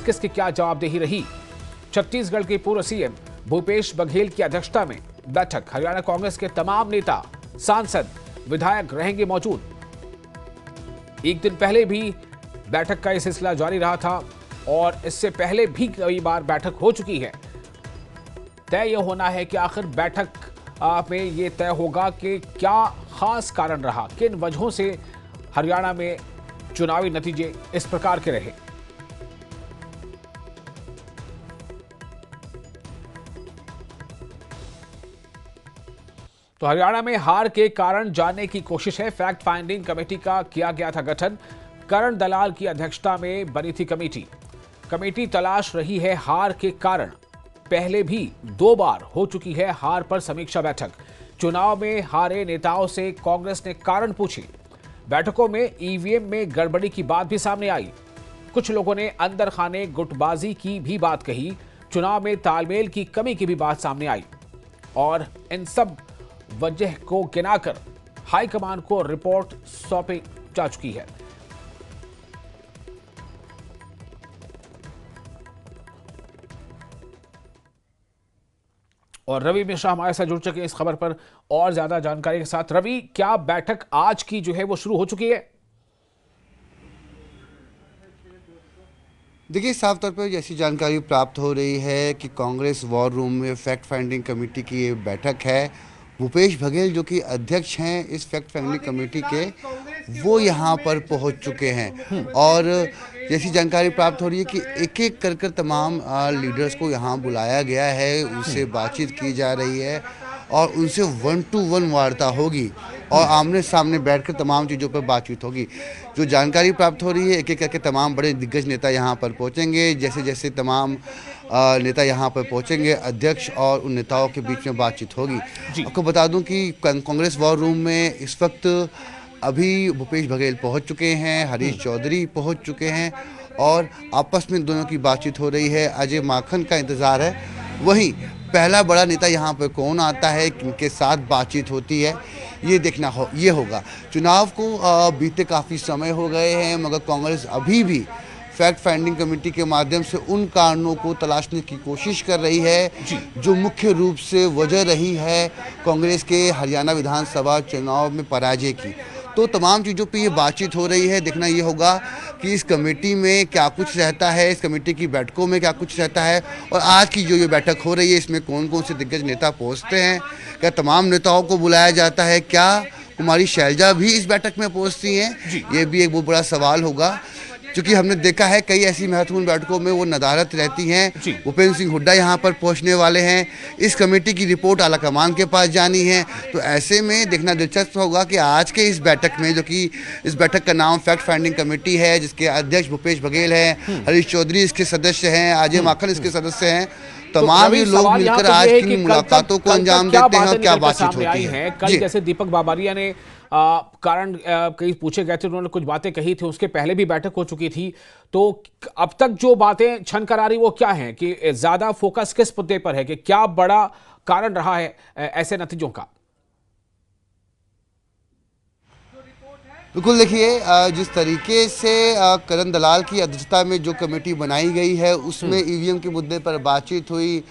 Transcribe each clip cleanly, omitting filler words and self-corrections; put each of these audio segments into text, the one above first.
किसकी क्या जवाबदेही रही। छत्तीसगढ़ के पूर्व सीएम भूपेश बघेल की अध्यक्षता में बैठक। हरियाणा कांग्रेस के तमाम नेता, सांसद, विधायक रहेंगे मौजूद। एक दिन पहले भी बैठक का यह सिलसिला जारी रहा था और इससे पहले भी कई बार बैठक हो चुकी है। तय यह होना है कि आखिर बैठक में यह तय होगा कि क्या खास कारण रहा, किन वजहों से हरियाणा में चुनावी नतीजे इस प्रकार के रहे। तो हरियाणा में हार के कारण जानने की कोशिश है। फैक्ट फाइंडिंग कमेटी का किया गया था गठन। करण दलाल की अध्यक्षता में बनी थी कमेटी। कमेटी तलाश रही है हार के कारण। पहले भी 2 बार हो चुकी है हार पर समीक्षा बैठक। चुनाव में हारे नेताओं से कांग्रेस ने कारण पूछे। बैठकों में ईवीएम में गड़बड़ी की बात भी सामने आई। कुछ लोगों ने अंदर खाने गुटबाजी की भी बात कही। चुनाव में तालमेल की कमी की भी बात सामने आई और इन सब वजह को गिनाकर हाईकमान को रिपोर्ट सौंपी जा चुकी है। और रवि मिश्रा हमारे साथ जुड़ चुके हैं इस खबर पर और ज्यादा जानकारी के साथ। रवि, क्या बैठक आज की जो है वो शुरू हो चुकी है? देखिए, साफ तौर पर जैसी जानकारी प्राप्त हो रही है कि कांग्रेस वॉर रूम में फैक्ट फाइंडिंग कमेटी की ये बैठक है। भूपेश बघेल जो कि अध्यक्ष हैं इस फैक्ट फाइंडिंग कमेटी के, वो यहाँ पर पहुँच चुके हैं और जैसी जानकारी प्राप्त हो रही है कि एक एक कर कर तमाम लीडर्स को यहाँ बुलाया गया है, उनसे बातचीत की जा रही है और उनसे 1-to-1 वार्ता होगी और आमने सामने बैठकर तमाम चीज़ों पर बातचीत होगी। जो जानकारी प्राप्त हो रही है, एक एक करके तमाम बड़े दिग्गज नेता यहाँ पर पहुँचेंगे। जैसे जैसे तमाम नेता यहाँ पर पहुँचेंगे, अध्यक्ष और उन नेताओं के बीच में बातचीत होगी। आपको बता दूं कि कांग्रेस वॉर रूम में इस वक्त अभी भूपेश बघेल पहुँच चुके हैं, हरीश चौधरी पहुँच चुके हैं और आपस में दोनों की बातचीत हो रही है। अजय माखन का इंतज़ार है। वहीं पहला बड़ा नेता यहाँ पर कौन आता है, किनके साथ बातचीत होती है, ये देखना ये होगा। चुनाव को बीते काफ़ी समय हो गए हैं मगर कांग्रेस अभी भी फैक्ट फाइंडिंग कमेटी के माध्यम से उन कारणों को तलाशने की कोशिश कर रही है जो मुख्य रूप से वजह रही है कांग्रेस के हरियाणा विधानसभा चुनाव में पराजय की। तो तमाम चीज़ों पे ये बातचीत हो रही है। देखना ये होगा कि इस कमेटी में क्या कुछ रहता है, इस कमेटी की बैठकों में क्या कुछ रहता है और आज की जो ये बैठक हो रही है इसमें कौन कौन से दिग्गज नेता पहुँचते हैं, क्या तमाम नेताओं को बुलाया जाता है, क्या कुमारी शैलजा भी इस बैठक में पहुँचती हैं, ये भी एक बहुत बड़ा सवाल होगा। क्योंकि हमने देखा है कई ऐसी महत्वपूर्ण बैठकों में वो नदारत रहती हैं। भूपेंद्र सिंह हुड्डा यहाँ पर पहुँचने वाले हैं। इस कमेटी की रिपोर्ट आलाकमान के पास जानी है। तो ऐसे में देखना दिलचस्प होगा कि आज के इस बैठक में, जो कि इस बैठक का नाम फैक्ट फाइंडिंग कमेटी है, जिसके अध्यक्ष भूपेश बघेल हैं, हरीश चौधरी इसके सदस्य हैं, अजय माखन इसके सदस्य हैं, तमाम ये लोग मिलकर आज की मुलाकातों को अंजाम देते हैं और क्या बातचीत होती है। कल जैसे दीपक बाबरिया ने कारण कई पूछे गए थे, उन्होंने कुछ बातें कही थी, उसके पहले भी बैठक हो चुकी थी। तो अब तक जो बातें छन कर आ रही वो क्या है कि ज्यादा फोकस किस मुद्दे पर है, कि क्या बड़ा कारण रहा है ऐसे नतीजों का? बिल्कुल, देखिए जिस तरीके से करण दलाल की अध्यक्षता में जो कमेटी बनाई गई है उसमें ईवीएम के मुद्दे पर बातचीत हुई।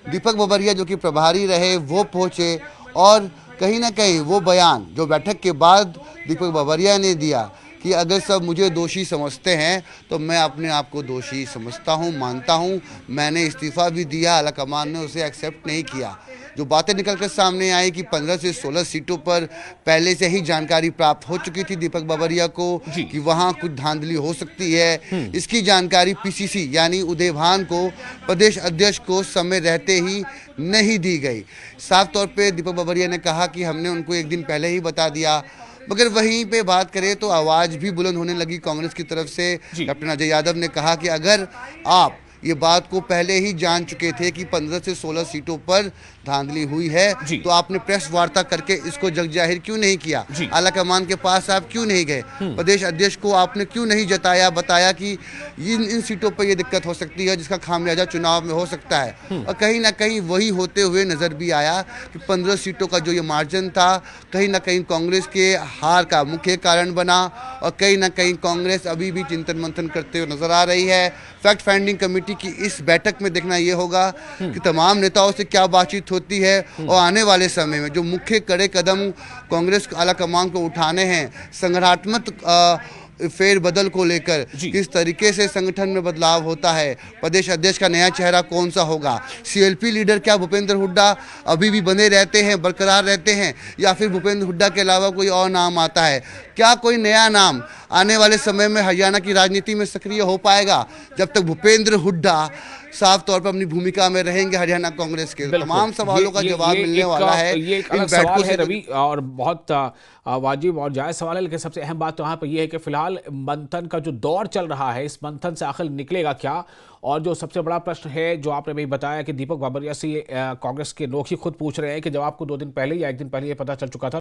दीपक बाबरिया जो कि प्रभारी रहे वो पहुंचे और कहीं ना कहीं वो बयान जो बैठक के बाद दीपक बाबरिया ने दिया कि अगर सब मुझे दोषी समझते हैं तो मैं अपने आप को दोषी समझता हूं, मानता हूं। मैंने इस्तीफ़ा भी दिया, आलाकमान ने उसे एक्सेप्ट नहीं किया। जो बातें निकलकर सामने आई कि 15 से 16 सीटों पर पहले से ही जानकारी प्राप्त हो चुकी थी दीपक बाबरिया को कि वहां कुछ धांधली हो सकती है। इसकी जानकारी पीसीसी यानी उदय भान को, प्रदेश अध्यक्ष को समय रहते ही नहीं दी गई। साफ तौर पे दीपक बाबरिया ने कहा कि हमने उनको एक दिन पहले ही बता दिया। मगर वहीं पे बात करें तो आवाज़ भी बुलंद होने लगी कांग्रेस की तरफ से। कैप्टन अजय यादव ने कहा कि अगर आप ये बात को पहले ही जान चुके थे कि 15 से 16 सीटों पर धांधली हुई है, जी। तो आपने प्रेस वार्ता करके इसको जग जाहिर क्यों नहीं किया? जी। आला कमान के पास आप क्यों नहीं गए? प्रदेश अध्यक्ष को आपने क्यों नहीं बताया कि इन सीटों पर ये दिक्कत हो सकती है, जिसका खामियाजा चुनाव में हो सकता है? और कहीं ना कहीं वही होते हुए नजर भी आया कि 15 सीटों का जो ये मार्जिन था, कहीं ना कहीं कांग्रेस के हार का मुख्य कारण बना, और कहीं ना कहीं कांग्रेस अभी भी चिंतन मंथन करते हुए नजर आ रही है। फैक्ट फाइंडिंग कमेटी की इस बैठक में देखना ये होगा कि तमाम नेताओं से क्या बातचीत होती है, और आने वाले समय में जो मुख्य कड़े कदम कांग्रेस आला कमान को उठाने हैं, संगठनात्मक फेर बदल को लेकर, किस तरीके से संगठन में बदलाव होता है, प्रदेश अध्यक्ष का नया चेहरा कौन सा होगा, सीएलपी लीडर क्या भूपेंद्र हुड्डा अभी भी बने रहते हैं, बरकरार रहते हैं, या फिर भूपेंद्र हुड्डा के अलावा कोई और नाम आता है? क्या कोई नया नाम आने वाले समय में हरियाणा की राजनीति में सक्रिय हो पाएगा? जब तक भूपेंद्र हुड्डा साफ तौर पर अपनी भूमिका में रहेंगे हरियाणा कांग्रेस के, तमाम सवालों का जवाब मिलने वाला है। ये एक अलग सवाल है रवि, और बहुत वाजिब और जायज सवाल है, लेकिन सबसे अहम बात तो यहाँ पर यह है कि फिलहाल मंथन का जो दौर चल रहा है, इस मंथन से आखिर निकलेगा क्या? और जो सबसे बड़ा प्रश्न है, जो आपने भी बताया कि दीपक बाबरिया से कांग्रेस के लोग ही खुद पूछ रहे हैं कि जब आपको 2 दिन पहले या 1 दिन पहले ये पता चल चुका था